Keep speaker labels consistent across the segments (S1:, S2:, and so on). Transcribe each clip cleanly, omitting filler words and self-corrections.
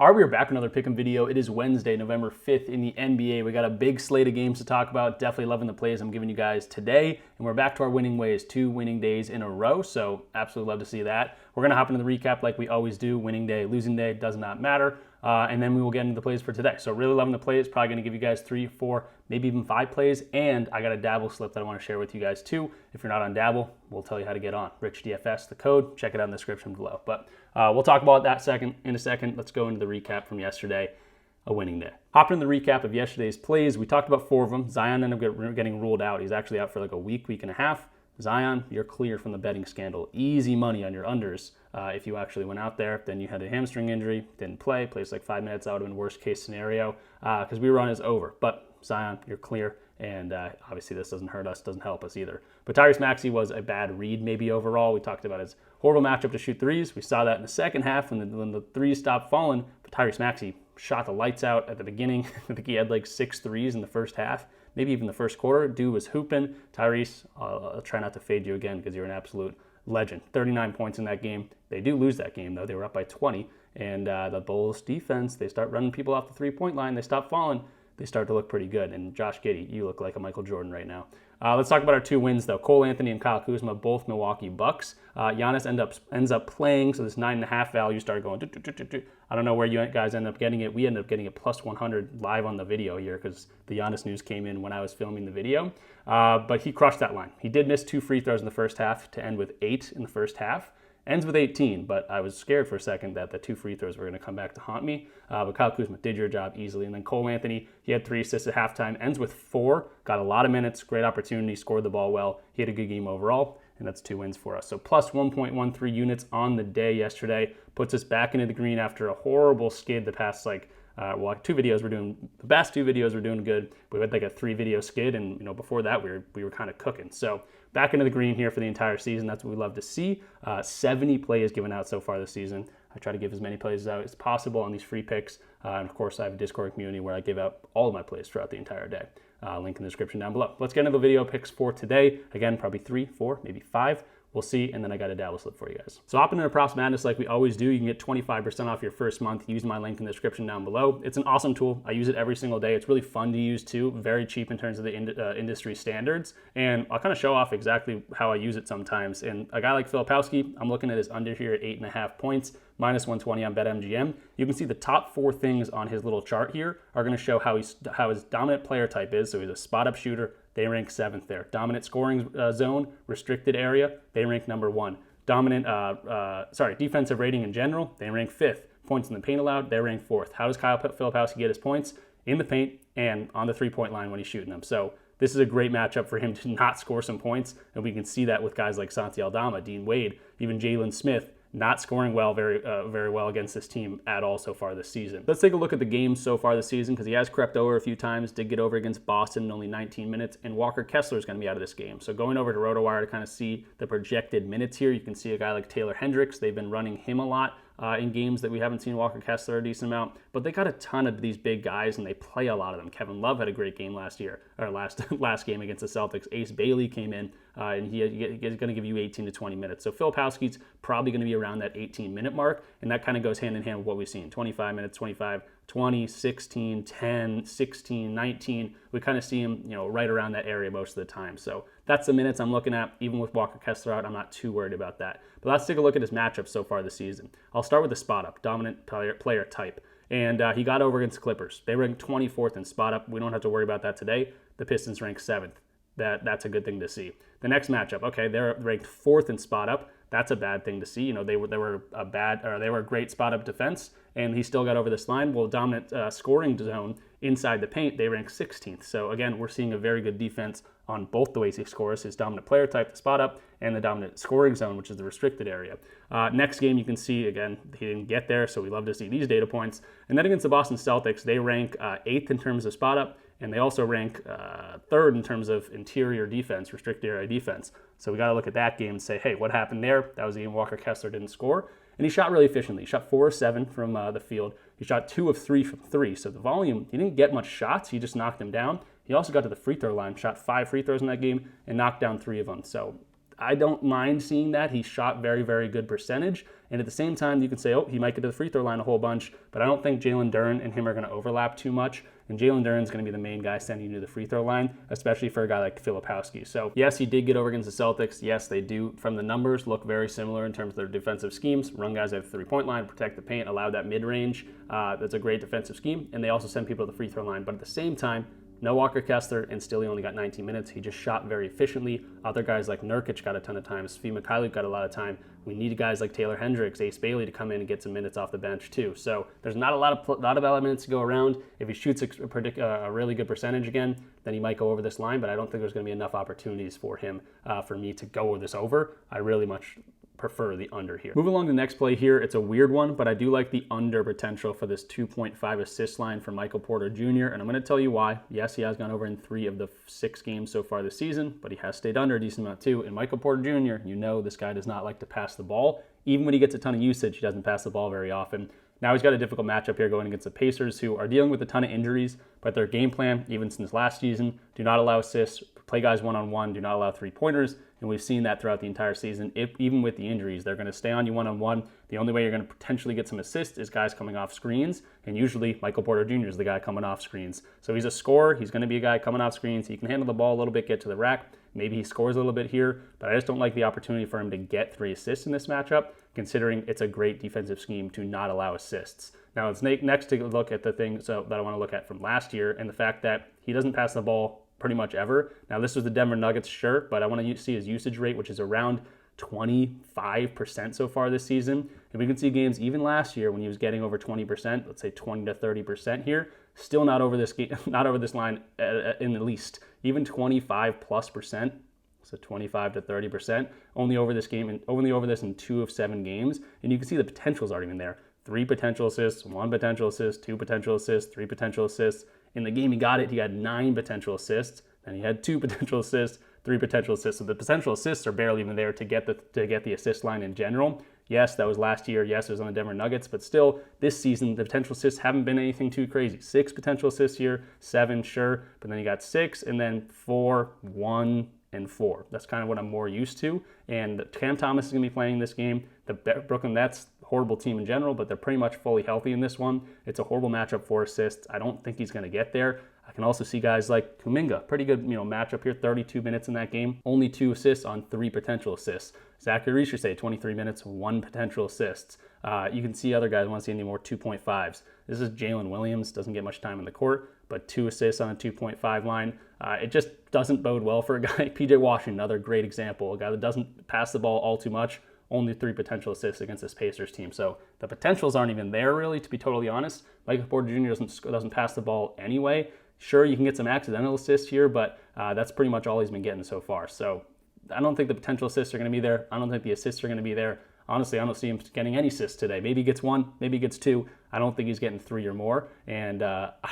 S1: All right, we are back with another pick'em video. It is Wednesday, November 5th in the NBA. We got a big slate of games to talk about. Definitely loving the plays I'm giving you guys today. And we're back to our winning ways, 2 winning days in a row. So absolutely love to see that. We're going to hop into the recap like we always do. Winning day, losing day, does not matter. And then we will get into the plays for today. So really loving the plays. Probably going to give you guys 3, 4, maybe even 5 plays. And I got a Dabble slip that I want to share with you guys too. If you're not on Dabble, we'll tell you how to get on. RichDFS, the code. Check it out in the description below. But we'll talk about that in a second. Let's go into the recap from yesterday, a winning day. Hopping in the recap of yesterday's plays, we talked about 4 of them. Zion ended up getting ruled out. He's actually out for like a week and a half. Zion, you're clear from the betting scandal. Easy money on your unders. If you actually went out there, then you had a hamstring injury, didn't play, plays like 5 minutes, that would have been worst case scenario because we were on his over. But Zion, you're clear, and obviously this doesn't hurt us, doesn't help us either. But Tyrese Maxey was a bad read maybe overall. We talked about his horrible matchup to shoot threes. We saw that in the second half when the threes stopped falling, but Tyrese Maxey shot the lights out at the beginning. I think he had like 6 threes in the first half, maybe even the first quarter. Dude was hooping. Tyrese, I'll try not to fade you again because you're an absolute legend. 39 points in that game. They do lose that game, though. They were up by 20. And the Bulls defense, they start running people off the three-point line. They stop falling. They start to look pretty good. And Josh Giddey, you look like a Michael Jordan right now. Let's talk about our 2 wins, though. Cole Anthony and Kyle Kuzma, both Milwaukee Bucks. Giannis ends up playing, so this 9.5 value started going. I don't know where you guys end up getting it. We ended up getting it plus 100 live on the video here because the Giannis news came in when I was filming the video. But he crushed that line. He did miss 2 free throws in the first half to end with 8 in the first half. Ends with 18, but I was scared for a second that the 2 free throws were going to come back to haunt me. But Kyle Kuzma did your job easily. And then Cole Anthony, he had 3 assists at halftime, ends with 4, got a lot of minutes, great opportunity, scored the ball well. He had a good game overall, and that's 2 wins for us. So plus 1.13 units on the day yesterday, puts us back into the green after a horrible skid the past 2 videos were doing, the past 2 videos were doing good. We had like a 3-video skid, and before that we were kind of cooking. So back into the green here for the entire season. That's what we love to see. 70 plays given out so far this season. I try to give as many plays out as possible on these free picks. And of course, I have a Discord community where I give out all of my plays throughout the entire day. Link in the description down below. Let's get into the video picks for today. Again, probably 3, 4, maybe 5. We'll see, and then I got a Dabble slip for you guys. So hopping into Props Madness like we always do, you can get 25% off your first month. Use my link in the description down below. It's an awesome tool. I use it every single day. It's really fun to use too. Very cheap in terms of the industry standards. And I'll kind of show off exactly how I use it sometimes. And a guy like Filipowski, I'm looking at his under here at 8.5 points, minus 120 on BetMGM. You can see the top 4 things on his little chart here are going to show how his dominant player type is. So he's a spot-up shooter. They rank 7th there. Dominant scoring zone, restricted area, they rank number 1. Dominant, defensive rating in general, they rank 5th. Points in the paint allowed, they rank 4th. How does Kyle Filipowski get his points? In the paint and on the 3-point line when he's shooting them. So this is a great matchup for him to not score some points, and we can see that with guys like Santi Aldama, Dean Wade, even Jalen Smith, not scoring very well against this team at all so far this season. Let's take a look at the games so far this season because he has crept over a few times, did get over against Boston in only 19 minutes, and Walker Kessler is going to be out of this game. So going over to RotoWire to kind of see the projected minutes here, you can see a guy like Taylor Hendricks. They've been running him a lot in games that we haven't seen Walker Kessler a decent amount, but they got a ton of these big guys and they play a lot of them. Kevin Love had a great game last game against the Celtics. Ace Bailey came in and he's going to give you 18 to 20 minutes. So Filipowski's probably going to be around that 18-minute mark, and that kind of goes hand in hand with what we've seen. 25 minutes, 25, 20, 16, 10, 16, 19. We kind of see him, right around that area most of the time. So that's the minutes I'm looking at. Even with Walker Kessler out, I'm not too worried about that. But let's take a look at his matchups so far this season. I'll start with the spot up, dominant player type. And he got over against the Clippers. They ranked 24th in spot up. We don't have to worry about that today. The Pistons ranked 7th. That's a good thing to see. The next matchup, okay, they're ranked 4th in spot up. That's a bad thing to see. They were a great spot up defense, and he still got over this line. Well, dominant scoring zone inside the paint, they rank 16th. So again, we're seeing a very good defense on both the ways he scores, his dominant player type, the spot up, and the dominant scoring zone, which is the restricted area. Next game, you can see, again, he didn't get there, so we love to see these data points. And then against the Boston Celtics, they rank 8th in terms of spot up, and they also rank 3rd in terms of interior defense, restricted area defense. So we got to look at that game and say, hey, what happened there? That was the game Walker Kessler didn't score. And he shot really efficiently. He shot 4 of 7 from the field. He shot 2 of 3 from 3. So the volume, he didn't get much shots. He just knocked them down. He also got to the free throw line, shot 5 free throws in that game, and knocked down 3 of them. So I don't mind seeing that. He shot very, very good percentage. And at the same time, you can say, oh, he might get to the free throw line a whole bunch, but I don't think Jalen Duren and him are going to overlap too much. And Jalen Duren's going to be the main guy sending you to the free throw line, especially for a guy like Filipowski. So yes, he did get over against the Celtics. Yes, they do, from the numbers, look very similar in terms of their defensive schemes. Run guys at the three-point line, protect the paint, allow that mid-range. That's a great defensive scheme. And they also send people to the free throw line. But at the same time, no Walker Kessler, and still he only got 19 minutes. He just shot very efficiently. Other guys like Nurkic got a ton of time. Svi Mikhailiuk got a lot of time. We need guys like Taylor Hendricks, Ace Bailey to come in and get some minutes off the bench too. So there's not a lot of elements to go around. If he shoots a really good percentage again, then he might go over this line, but I don't think there's going to be enough opportunities for him for me to go this over. I really much prefer the under here. Moving along to the next play here, it's a weird one, but I do like the under potential for this 2.5 assist line for Michael Porter Jr., and I'm going to tell you why. Yes, he has gone over in 3 of the 6 games so far this season, but he has stayed under a decent amount too. And Michael Porter Jr., you know this guy does not like to pass the ball. Even when he gets a ton of usage, he doesn't pass the ball very often. Now he's got a difficult matchup here going against the Pacers, who are dealing with a ton of injuries, but their game plan, even since last season, do not allow assists, play guys one-on-one, do not allow three-pointers, and we've seen that throughout the entire season. Even with the injuries, they're going to stay on you one-on-one. The only way you're going to potentially get some assists is guys coming off screens, and usually Michael Porter Jr. is the guy coming off screens. So he's a scorer. He's going to be a guy coming off screens. He can handle the ball a little bit, get to the rack. Maybe he scores a little bit here, but I just don't like the opportunity for him to get 3 assists in this matchup, considering it's a great defensive scheme to not allow assists. Now, it's next to look at the thing that I want to look at from last year, and the fact that he doesn't pass the ball pretty much ever. Now, this was the Denver Nuggets shirt, but I want to see his usage rate, which is around 25% so far this season. And we can see games even last year when he was getting over 20%, let's say 20 to 30% here, still not over this game, not over this line in the least, even 25+%. So 25 to 30%, only over this game and only over this in 2 of 7 games. And you can see the potentials aren't even there. 3 potential assists, 1 potential assist, 2 potential assists, 3 potential assists. In the game he got it, he had 9 potential assists, and he had 2 potential assists, 3 potential assists. So the potential assists are barely even there to get the assist line in general. Yes, that was last year. Yes, it was on the Denver Nuggets, but still, this season, the potential assists haven't been anything too crazy. 6 potential assists here, 7, sure, but then you got 6, and then 4, 1, and 4. That's kind of what I'm more used to. And Cam Thomas is going to be playing this game. The Brooklyn Nets, horrible team in general, but they're pretty much fully healthy in this one. It's a horrible matchup for assists. I don't think he's going to get there. I can also see guys like Kuminga, pretty good matchup here, 32 minutes in that game, only 2 assists on 3 potential assists. Zachary Richardson, 23 minutes, 1 potential assists. You can see other guys want to see any more 2.5s. This is Jalen Williams, doesn't get much time in the court, but 2 assists on a 2.5 line. It just doesn't bode well for a guy. PJ Washington, another great example, a guy that doesn't pass the ball all too much, only 3 potential assists against this Pacers team. So the potentials aren't even there, really, to be totally honest. Michael Porter Jr. doesn't pass the ball anyway. Sure, you can get some accidental assists here, but that's pretty much all he's been getting so far. So I don't think the potential assists are going to be there. I don't think the assists are going to be there. Honestly, I don't see him getting any assists today. Maybe he gets 1, maybe he gets 2. I don't think he's getting 3 or more. And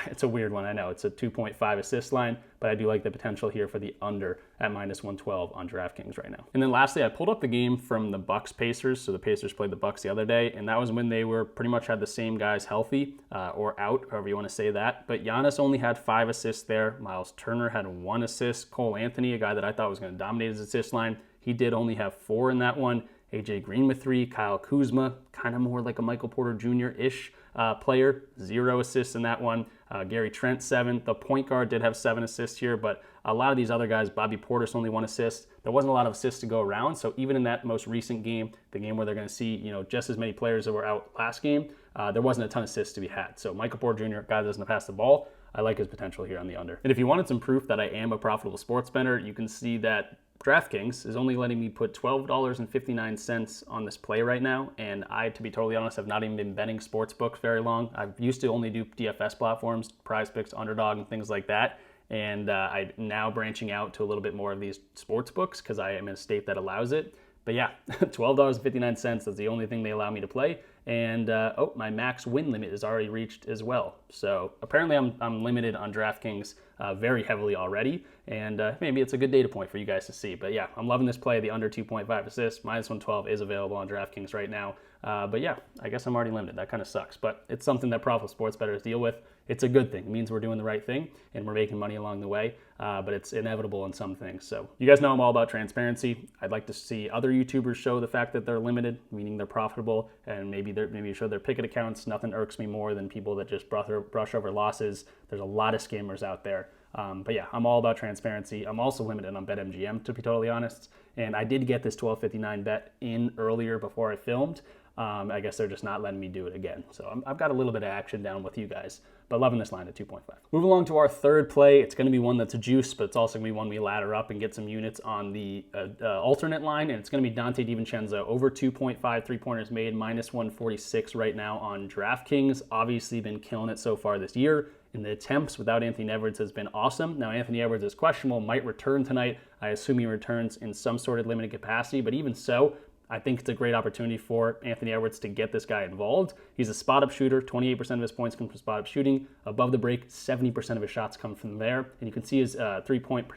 S1: it's a weird one, I know. It's a 2.5 assist line, but I do like the potential here for the under at -112 on DraftKings right now. And then lastly, I pulled up the game from the Bucks-Pacers. So the Pacers played the Bucks the other day, and that was when they were pretty much had the same guys healthy or out, however you want to say that. But Giannis only had 5 assists there. Miles Turner had 1 assist. Cole Anthony, a guy that I thought was going to dominate his assist line, he did only have 4 in that one. AJ Green with 3, Kyle Kuzma, kind of more like a Michael Porter Jr.-ish player, 0 assists in that one. Gary Trent, 7. The point guard did have 7 assists here, but a lot of these other guys, Bobby Portis only 1 assist. There wasn't a lot of assists to go around, so even in that most recent game, the game where they're going to see just as many players that were out last game, there wasn't a ton of assists to be had. So Michael Porter Jr., guy that doesn't pass the ball, I like his potential here on the under. And if you wanted some proof that I am a profitable sports bettor, you can see that DraftKings is only letting me put $12.59 on this play right now, and I, to be totally honest, have not even been betting sportsbooks very long. I used to only do DFS platforms, PrizePicks, Underdog, and things like that, and I'm now branching out to a little bit more of these sportsbooks because I am in a state that allows it. But yeah, $12.59, that's the only thing they allow me to play. And my max win limit is already reached as well. So apparently I'm limited on DraftKings very heavily already. And maybe it's a good data point for you guys to see. But yeah, I'm loving this play. The under 2.5 assists, -112 is available on DraftKings right now. But yeah, I guess I'm already limited. That kind of sucks, but it's something that profitable sports bettors deal with. It's a good thing. It means we're doing the right thing and we're making money along the way, but it's inevitable in some things. So you guys know I'm all about transparency. I'd like to see other YouTubers show the fact that they're limited, meaning they're profitable, and maybe show their Pickett accounts. Nothing irks me more than people that just brush over losses. There's a lot of scammers out there. But yeah, I'm all about transparency. I'm also limited on BetMGM, to be totally honest. And I did get this $12.59 bet in earlier before I filmed. I guess they're just not letting me do it again. So I've got a little bit of action down with you guys, but loving this line at 2.5. Move along to our third play. It's going to be one that's a juice, but it's also going to be one we ladder up and get some units on the alternate line. And it's going to be Dante DiVincenzo over 2.5 3-pointers made, minus 146 right now on DraftKings. Obviously been killing it so far this year. In the attempts without Anthony Edwards has been awesome. Now Anthony Edwards is questionable, might return tonight. I assume he returns in some sort of limited capacity, but even so, I think it's a great opportunity for Anthony Edwards to get this guy involved. He's a spot-up shooter. 28% of his points come from spot-up shooting. Above the break, 70% of his shots come from there. And you can see his three-point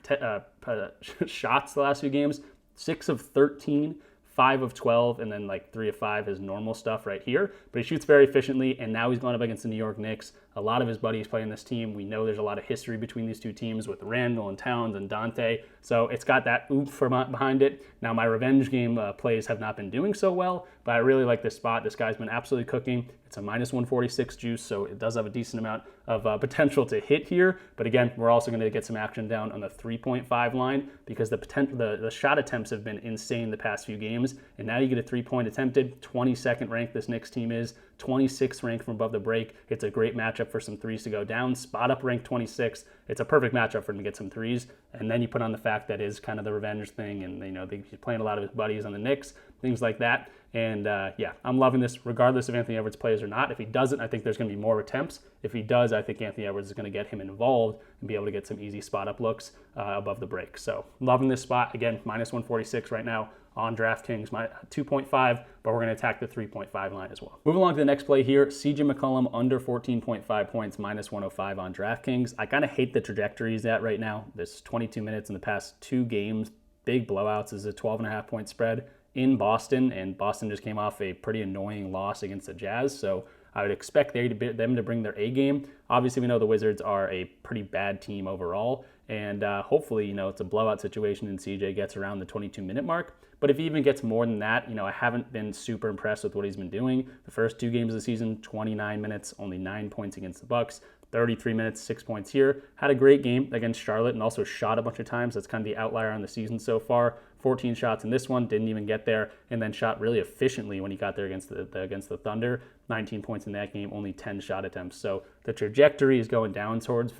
S1: shots the last few games. 6 of 13, 5 of 12, and then like 3 of 5 is normal stuff right here. But he shoots very efficiently, and now he's going up against the New York Knicks. A lot of his buddies play in this team. We know there's a lot of history between these two teams with Randall and Towns and Dante. So it's got that oomph behind it. Now my revenge game plays have not been doing so well, but I really like this spot. This guy's been absolutely cooking. It's a minus 146 juice, so it does have a decent amount of potential to hit here. But again, we're also going to get some action down on the 3.5 line because the shot attempts have been insane the past few games. And now you get a 3-point attempted, 22nd ranked this Knicks team is, 26th ranked from above the break. It's a great matchup for some threes to go down. Spot up ranked 26th. It's a perfect matchup for him to get some threes. And then you put on the fact that is kind of the revenge thing, and he's playing a lot of his buddies on the Knicks, things like that. And yeah, I'm loving this regardless if Anthony Edwards plays or not. If he doesn't, I think there's going to be more attempts. If he does, I think Anthony Edwards is going to get him involved and be able to get some easy spot up looks above the break. So loving this spot. Again, minus 146 right now on DraftKings, 2.5, but we're going to attack the 3.5 line as well. Moving along to the next play here, CJ McCollum under 14.5 points, minus 105 on DraftKings. I kind of hate the trajectory he's at right now. There's 22 minutes in the past 2 games, big blowouts. This is a 12.5 point spread in Boston, and Boston just came off a pretty annoying loss against the Jazz, so I would expect them to bring their A game. Obviously, we know the Wizards are a pretty bad team overall, and hopefully, it's a blowout situation and CJ gets around the 22-minute mark. But if he even gets more than that, I haven't been super impressed with what he's been doing. The first 2 games of the season, 29 minutes, only 9 points against the Bucks. 33 minutes, 6 points here. Had a great game against Charlotte and also shot a bunch of times. That's kind of the outlier on the season so far. 14 shots in this one, didn't even get there, and then shot really efficiently when he got there against the Thunder. 19 points in that game, only 10 shot attempts. So the trajectory is going down towards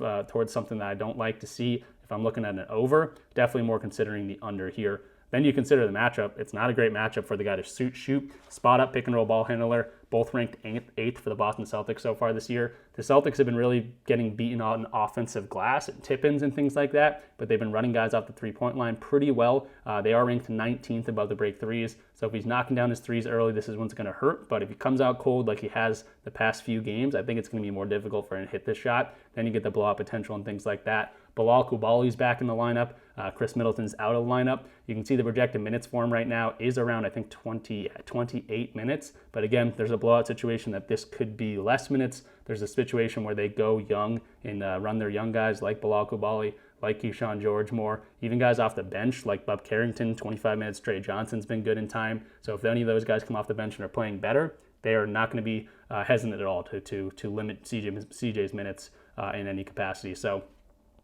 S1: something that I don't like to see. If I'm looking at an over, definitely more considering the under here. Then you consider the matchup. It's not a great matchup for the guy to shoot, spot up, pick and roll ball handler, both ranked 8th for the Boston Celtics so far this year. The Celtics have been really getting beaten on offensive glass and tip-ins and things like that, but they've been running guys off the 3-point line pretty well. They are ranked 19th above the break threes, so if he's knocking down his threes early, this is when's going to hurt, but if he comes out cold like he has the past few games, I think it's going to be more difficult for him to hit this shot. Then you get the blowout potential and things like that. Bilal Coulibaly's back in the lineup. Chris Middleton's out of the lineup. You can see the projected minutes for him right now is around, I think, 28 minutes. But again, there's a blowout situation that this could be less minutes. There's a situation where they go young and run their young guys like Bilal Coulibaly, like Keyshawn George more, even guys off the bench like Bub Carrington, 25 minutes. Trey Johnson's been good in time. So if any of those guys come off the bench and are playing better, they are not going to be hesitant at all to limit CJ's minutes in any capacity. So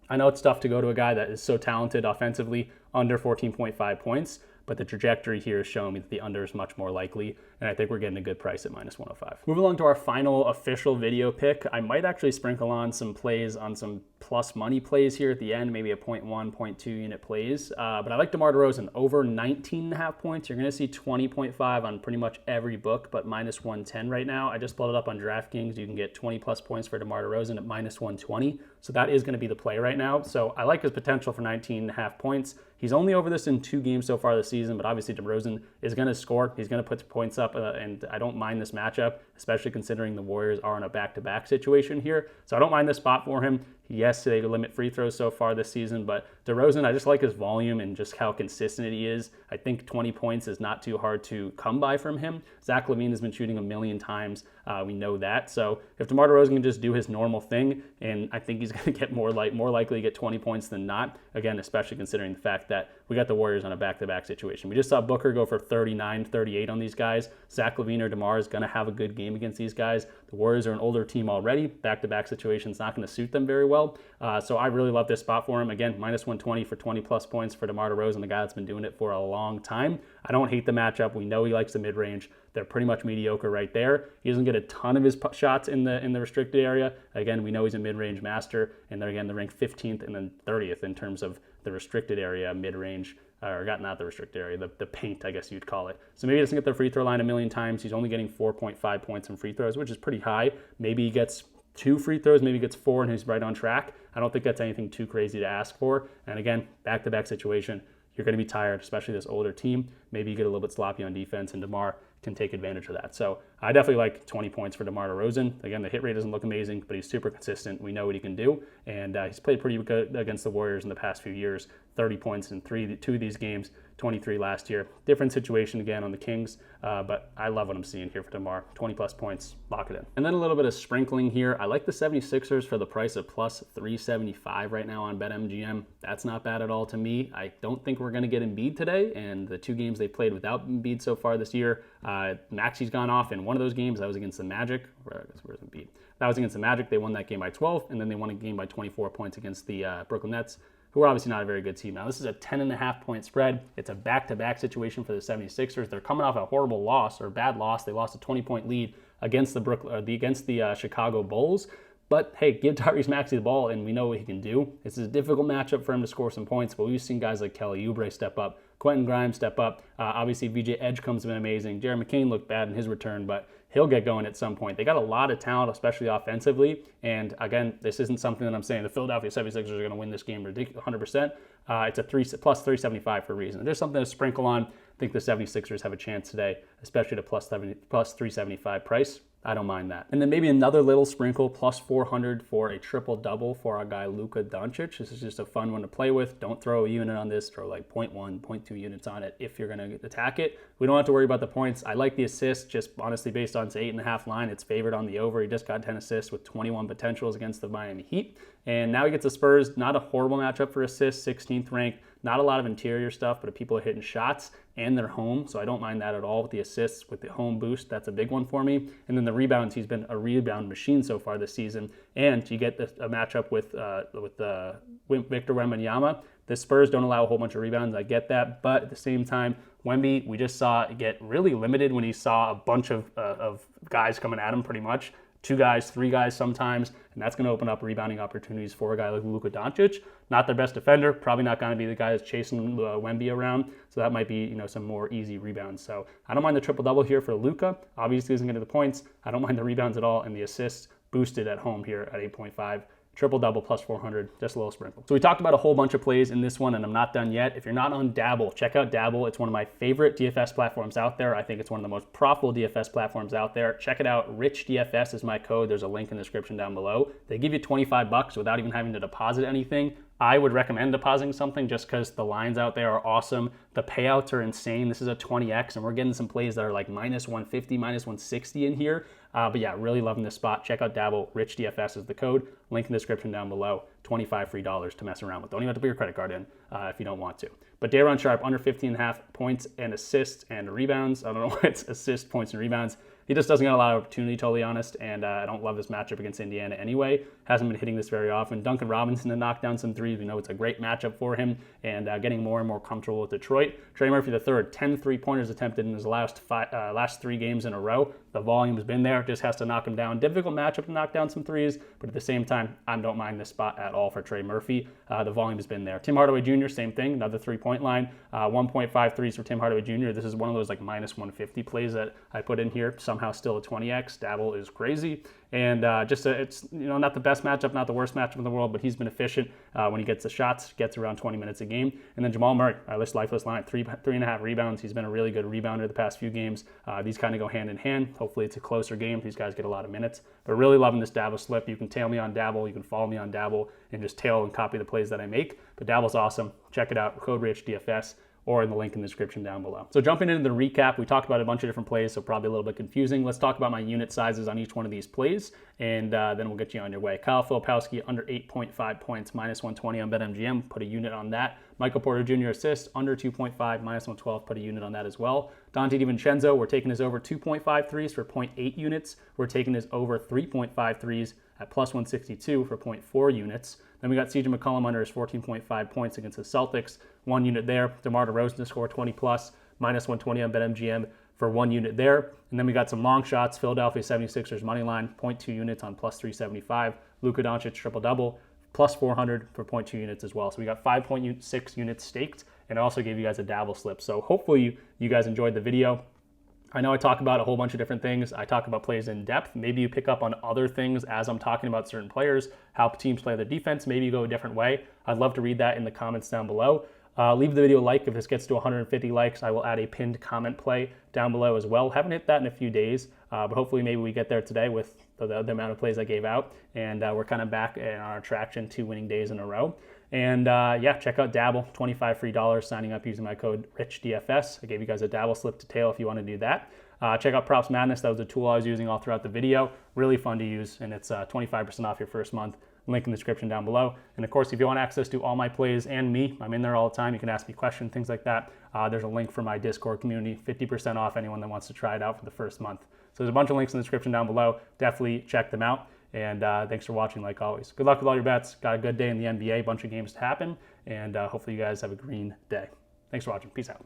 S1: I know it's tough to go to a guy that is so talented offensively under 14.5 points, but the trajectory here is showing me that the under is much more likely, and I think we're getting a good price at minus 105. Moving along to our final official video pick, I might actually sprinkle on some plays on some plus money plays here at the end, maybe a 0.1, 0.2 unit plays, but I like DeMar DeRozan over 19.5 points. You're going to see 20.5 on pretty much every book, but minus 110 right now. I just pulled it up on DraftKings. You can get 20 plus points for DeMar DeRozan at minus 120, so that is going to be the play right now. So I like his potential for 19.5 points. He's only over this in 2 games so far this season, but obviously DeRozan is going to score. He's going to put points up, and I don't mind this matchup. especially considering the Warriors are in a back-to-back situation here. So I don't mind this spot for him. Yes, they limit free throws so far this season, but DeRozan, I just like his volume and just how consistent he is. I think 20 points is not too hard to come by from him. Zach LaVine has been shooting a million times. We know that. So if DeMar DeRozan can just do his normal thing, and I think he's going to get more likely to get 20 points than not, again, especially considering the fact that we got the Warriors on a back-to-back situation. We just saw Booker go for 39, 38 on these guys. Zach LaVine or DeMar is going to have a good game against these guys. The Warriors are an older team already. Back-to-back situation is not going to suit them very well. So I really love this spot for him. Again, minus 120 for 20-plus points for DeMar DeRozan, the guy that's been doing it for a long time. I don't hate the matchup. We know he likes the mid-range. They're pretty much mediocre right there. He doesn't get a ton of his shots in the restricted area. Again, we know he's a mid-range master, and they're ranked 15th and then 30th in terms of the restricted area mid-range, or not the restricted area, the paint, I guess you'd call it. So maybe he doesn't get the free throw line a million times. He's only getting 4.5 points in free throws, which is pretty high. Maybe he gets 2 free throws, maybe he gets 4, and he's right on track. I don't think that's anything too crazy to ask for. And again, back-to-back situation, you're going to be tired, especially this older team. Maybe you get a little bit sloppy on defense, and DeMar can take advantage of that. So I definitely like 20 points for DeMar DeRozan. Again, the hit rate doesn't look amazing, but he's super consistent. We know what he can do, and he's played pretty good against the Warriors in the past few years. 30 points in 2 of these games, 23 last year. Different situation again on the Kings, but I love what I'm seeing here for DeMar. 20-plus points, lock it in. And then a little bit of sprinkling here. I like the 76ers for the price of plus 375 right now on BetMGM. That's not bad at all to me. I don't think we're going to get Embiid today, and the 2 games they played without Embiid so far this year, Maxey's gone off in one of those games. That was against the Magic. Where's Embiid? That was against the Magic. They won that game by 12, and then they won a game by 24 points against the Brooklyn Nets, who are obviously not a very good team. Now, this is a 10.5-point spread. It's a back-to-back situation for the 76ers. They're coming off a horrible loss, or bad loss. They lost a 20-point lead against the Chicago Bulls. But, hey, give Tyrese Maxey the ball, and we know what he can do. This is a difficult matchup for him to score some points, but we've seen guys like Kelly Oubre step up, Quentin Grimes step up. Obviously, VJ Edgecombe's been amazing. Jared McCain looked bad in his return, but he'll get going at some point. They got a lot of talent, especially offensively. And again, this isn't something that I'm saying the Philadelphia 76ers are going to win this game 100%. It's a plus 375 for a reason. There's something to sprinkle on. I think the 76ers have a chance today, especially at a plus 375 price. I don't mind that. And then maybe another little sprinkle, plus 400 for a triple-double for our guy Luka Doncic. This is just a fun one to play with. Don't throw a unit on this. Throw like 0.1, 0.2 units on it if you're going to attack it. We don't have to worry about the points. I like the assists, just honestly based on its 8.5 line. It's favored on the over. He just got 10 assists with 21 potentials against the Miami Heat. And now he gets the Spurs. Not a horrible matchup for assists, 16th ranked. Not a lot of interior stuff, but people are hitting shots and they're home, so I don't mind that at all with the assists, with the home boost. That's a big one for me. And then the rebounds, he's been a rebound machine so far this season. And you get a matchup with Victor Wembanyama. The Spurs don't allow a whole bunch of rebounds. I get that, but at the same time, Wemby, we just saw get really limited when he saw a bunch of guys coming at him pretty much. 2 guys, 3 guys sometimes, and that's going to open up rebounding opportunities for a guy like Luka Doncic. Not their best defender, probably not going to be the guy that's chasing Wemby around, so that might be some more easy rebounds. So I don't mind the triple-double here for Luka. Obviously, isn't getting the points. I don't mind the rebounds at all, and the assists boosted at home here at 8.5. Triple-double plus 400, just a little sprinkle. So we talked about a whole bunch of plays in this one, and I'm not done yet. If you're not on Dabble, check out Dabble. It's one of my favorite DFS platforms out there. I think it's one of the most profitable DFS platforms out there. Check it out. RichDFS is my code. There's a link in the description down below. They give you $25 without even having to deposit anything. I would recommend depositing something just because the lines out there are awesome. The payouts are insane. This is a 20x, and we're getting some plays that are like minus 150, minus 160 in here. But yeah, really loving this spot. Check out Dabble. RichDFS is the code. Link in the description down below. $25 free to mess around with. Don't even have to put your credit card in if you don't want to. But Day'Ron Sharpe, under 15.5 points and assists and rebounds. I don't know why it's assists, points, and rebounds. He just doesn't get a lot of opportunity, totally honest, and I don't love this matchup against Indiana anyway. Hasn't been hitting this very often. Duncan Robinson to knock down some threes. We know it's a great matchup for him, and getting more and more comfortable with Detroit. Trey Murphy III, 10 three-pointers attempted in his last 3 games in a row. The volume has been there, just has to knock him down. Difficult matchup to knock down some threes, but at the same time, I don't mind this spot at all for Trey Murphy. The volume has been there. Tim Hardaway Jr., same thing, another 3-point line. 1.5 threes for Tim Hardaway Jr. This is one of those like minus 150 plays that I put in here. somehow still a 20x. Dabble is crazy. And it's not the best matchup, not the worst matchup in the world, but he's been efficient when he gets the shots, gets around 20 minutes a game. And then Jamal Murray, our lifeless line, 3.5 rebounds. He's been a really good rebounder the past few games. These kind of go hand in hand. Hopefully it's a closer game. These guys get a lot of minutes. But really loving this Dabble slip. You can tail me on Dabble. You can follow me on Dabble and just tail and copy the plays that I make. But Dabble's awesome. Check it out. Code RICHDFS. Or in the link in the description down below. So jumping into the recap, we talked about a bunch of different plays, so probably a little bit confusing. Let's talk about my unit sizes on each one of these plays, and then we'll get you on your way. Kyle Filipowski under 8.5 points, minus 120 on BetMGM, put a unit on that. Michael Porter Jr. assist, under 2.5, minus 112, put a unit on that as well. Dante DiVincenzo, we're taking his over 2.5 threes for 0.8 units. We're taking his over 3.5 threes at plus 162 for 0.4 units. Then we got CJ McCollum under his 14.5 points against the Celtics. 1 unit there. DeMar DeRozan to score 20 plus, minus 120 on BetMGM for 1 unit there. And then we got some long shots. Philadelphia 76ers money line, 0.2 units on plus 375. Luka Doncic triple-double, plus 400 for 0.2 units as well. So we got 5.6 units staked, and I also gave you guys a Dabble slip. So hopefully you guys enjoyed the video. I know I talk about a whole bunch of different things. I talk about plays in depth. Maybe you pick up on other things as I'm talking about certain players, how teams play their defense. Maybe you go a different way. I'd love to read that in the comments down below. Leave the video a like. If this gets to 150 likes, I will add a pinned comment play down below as well. Haven't hit that in a few days, but hopefully maybe we get there today with the amount of plays I gave out, and we're kind of back in our traction, 2 winning days in a row. And check out Dabble, $25 free signing up using my code RICHDFS. I gave you guys a Dabble slip to tail if you want to do that. Check out Props Madness. That was the tool I was using all throughout the video. Really fun to use, and it's 25% off your first month. Link in the description down below. And of course, if you want access to all my plays and me, I'm in there all the time. You can ask me questions, things like that. There's a link for my Discord community, 50% off anyone that wants to try it out for the first month. So there's a bunch of links in the description down below. Definitely check them out. And thanks for watching, like always. Good luck with all your bets. Got a good day in the NBA, bunch of games to happen. And hopefully you guys have a green day. Thanks for watching. Peace out.